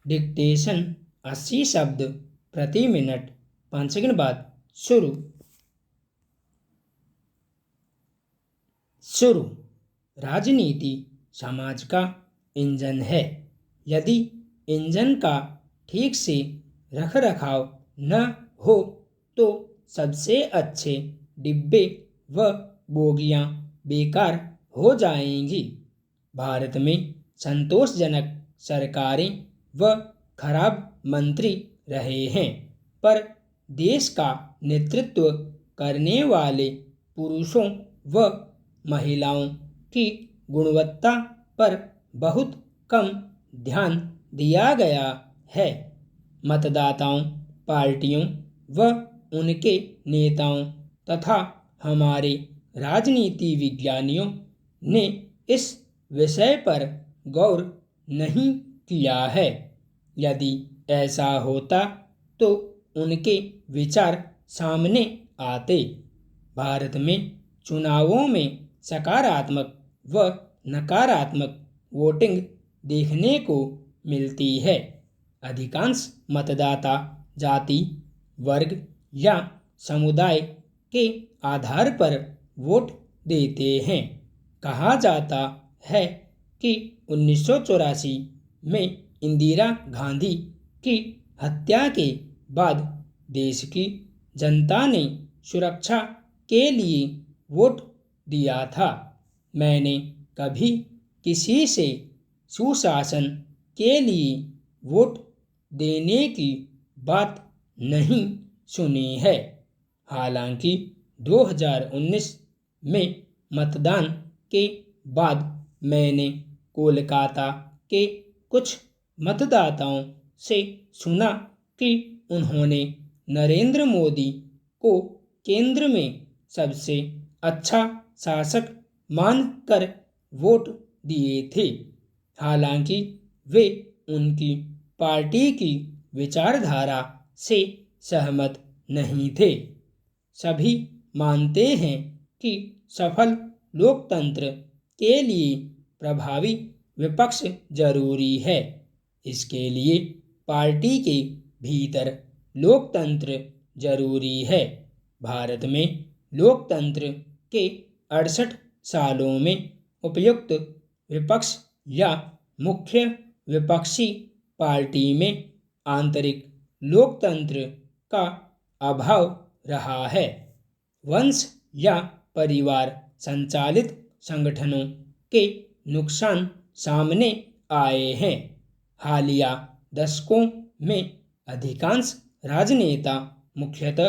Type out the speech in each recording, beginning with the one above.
Dictation 80 शब्द प्रति minute. 5 second बाद शुरू। राजनीति समाज का इंजन है। यदि इंजन का ठीक से रख रखाव न हो तो सबसे अच्छे डिब्बे व बोगियां बेकार हो जाएंगी। भारत में संतोषजनक सरकारें व खराब मंत्री रहे हैं, पर देश का नेतृत्व करने वाले पुरुषों व महिलाओं की गुणवत्ता पर बहुत कम ध्यान दिया गया है। मतदाताओं, पार्टियों व उनके नेताओं तथा हमारे राजनीति विज्ञानियों ने इस विषय पर गौर नहीं किया है। यदि ऐसा होता तो उनके विचार सामने आते। भारत में चुनावों में सकारात्मक व नकारात्मक वोटिंग देखने को मिलती है। अधिकांश मतदाता जाति, वर्ग या समुदाय के आधार पर वोट देते हैं। कहा जाता है कि 1984 में इंदिरा गांधी की हत्या के बाद देश की जनता ने सुरक्षा के लिए वोट दिया था। मैंने कभी किसी से सुशासन के लिए वोट देने की बात नहीं सुनी है। हालांकि 2019 में मतदान के बाद मैंने कोलकाता के कुछ मतदाताओं से सुना कि उन्होंने नरेंद्र मोदी को केंद्र में सबसे अच्छा शासक मानकर वोट दिए थे। हालांकि वे उनकी पार्टी की विचारधारा से सहमत नहीं थे। सभी मानते हैं कि सफल लोकतंत्र के लिए प्रभावी विपक्ष जरूरी है। इसके लिए पार्टी के भीतर लोकतंत्र जरूरी है। भारत में लोकतंत्र के 68 सालों में उपयुक्त विपक्ष या मुख्य विपक्षी पार्टी में आंतरिक लोकतंत्र का अभाव रहा है। वंश या परिवार संचालित संगठनों के नुकसान सामने आए हैं। हालिया दशकों में अधिकांश राजनेता मुख्यतः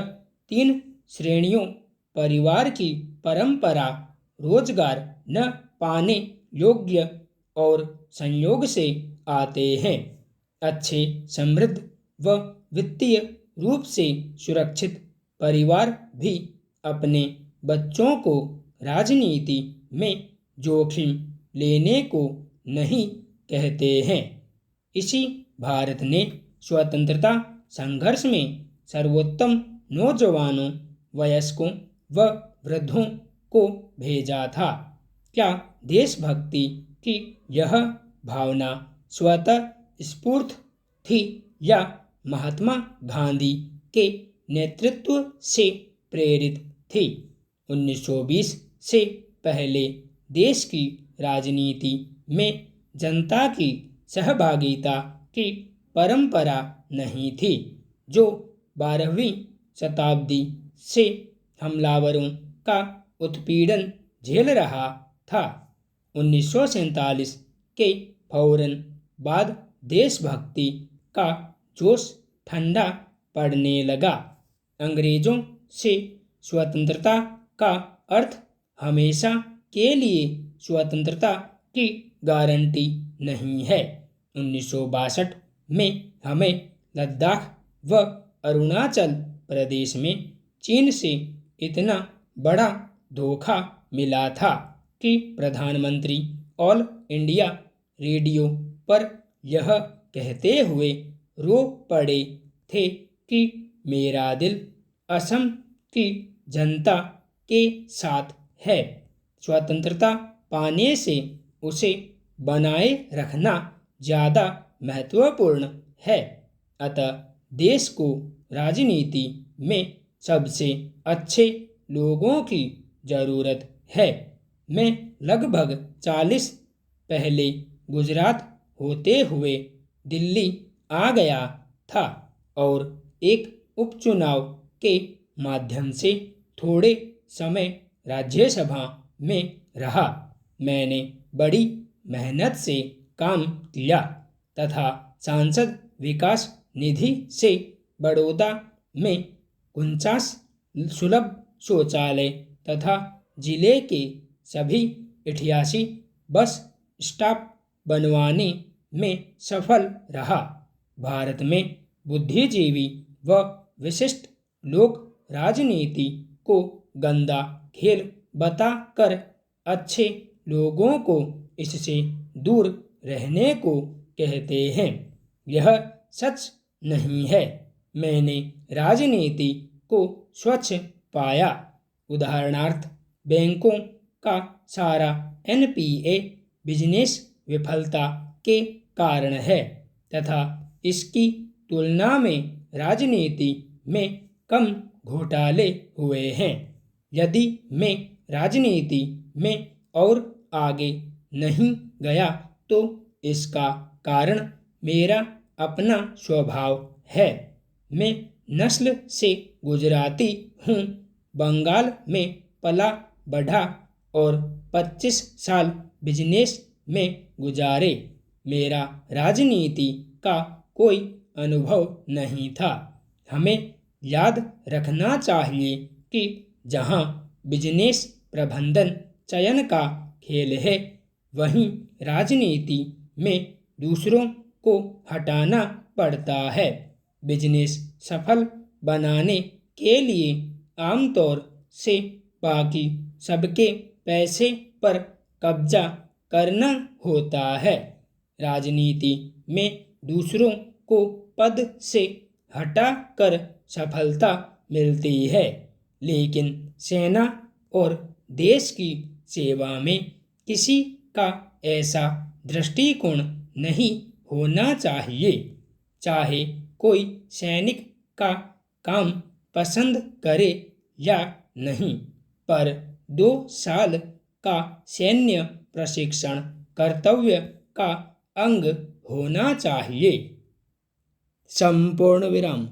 3 श्रेणियों परिवार की परंपरा, रोजगार न पाने योग्य और संयोग से आते हैं। अच्छे, समृद्ध व वित्तीय रूप से सुरक्षित परिवार भी अपने बच्चों को राजनीति में जोखिम लेने को नहीं कहते हैं। इसी भारत ने स्वतंत्रता संघर्ष में सर्वोत्तम नौजवानों, वयस्कों व वृद्धों को भेजा था। क्या देशभक्ति की यह भावना स्वतः स्फूर्त थी या महात्मा गांधी के नेतृत्व से प्रेरित थी? 1920 से पहले देश की राजनीति में जनता की सहभागिता की परंपरा नहीं थी, जो 12वीं शताब्दी से हमलावरों का उत्पीड़न झेल रहा था। 1947 के फौरन बाद देशभक्ति का जोश ठंडा पड़ने लगा। अंग्रेजों से स्वतंत्रता का अर्थ हमेशा के लिए स्वतंत्रता की गारंटी नहीं है। 1962 में हमें लद्दाख व अरुणाचल प्रदेश में चीन से इतना बड़ा धोखा मिला था कि प्रधानमंत्री ऑल इंडिया रेडियो पर यह कहते हुए रो पड़े थे कि मेरा दिल असम की जनता के साथ है। स्वतंत्रता पाने से उसे बनाए रखना ज़्यादा महत्वपूर्ण है। अतः देश को राजनीति में सबसे अच्छे लोगों की ज़रूरत है। मैं लगभग 40 पहले गुजरात होते हुए दिल्ली आ गया था और एक उपचुनाव के माध्यम से थोड़े समय राज्यसभा में रहा। मैंने बड़ी मेहनत से काम किया तथा सांसद विकास निधि से बड़ौदा में 49 सुलभ शौचालय तथा जिले के सभी 88 बस स्टॉप बनवाने में सफल रहा। भारत में बुद्धिजीवी व विशिष्ट लोग राजनीति को गंदा खेल बताकर अच्छे लोगों को इससे दूर रहने को कहते हैं। यह सच नहीं है। मैंने राजनीति को स्वच्छ पाया। उदाहरणार्थ, बैंकों का सारा एनपीए बिजनेस विफलता के कारण है तथा इसकी तुलना में राजनीति में कम घोटाले हुए हैं। यदि मैं राजनीति में और आगे नहीं गया तो इसका कारण मेरा अपना स्वभाव है। मैं नस्ल से गुजराती हूँ, बंगाल में पला बढ़ा और 25 साल बिजनेस में गुजारे। मेरा राजनीति का कोई अनुभव नहीं था। हमें याद रखना चाहिए कि जहाँ बिजनेस प्रबंधन चयन का खेल है, वहीं राजनीति में दूसरों को हटाना पड़ता है। बिजनेस सफल बनाने के लिए आमतौर से बाकी सबके पैसे पर कब्जा करना होता है। राजनीति में दूसरों को पद से हटाकर सफलता मिलती है, लेकिन सेना और देश की सेवा में किसी का ऐसा दृष्टिकोण नहीं होना चाहिए। चाहे कोई सैनिक का काम पसंद करे या नहीं, पर 2 साल का सैन्य प्रशिक्षण कर्तव्य का अंग होना चाहिए। संपूर्ण विराम।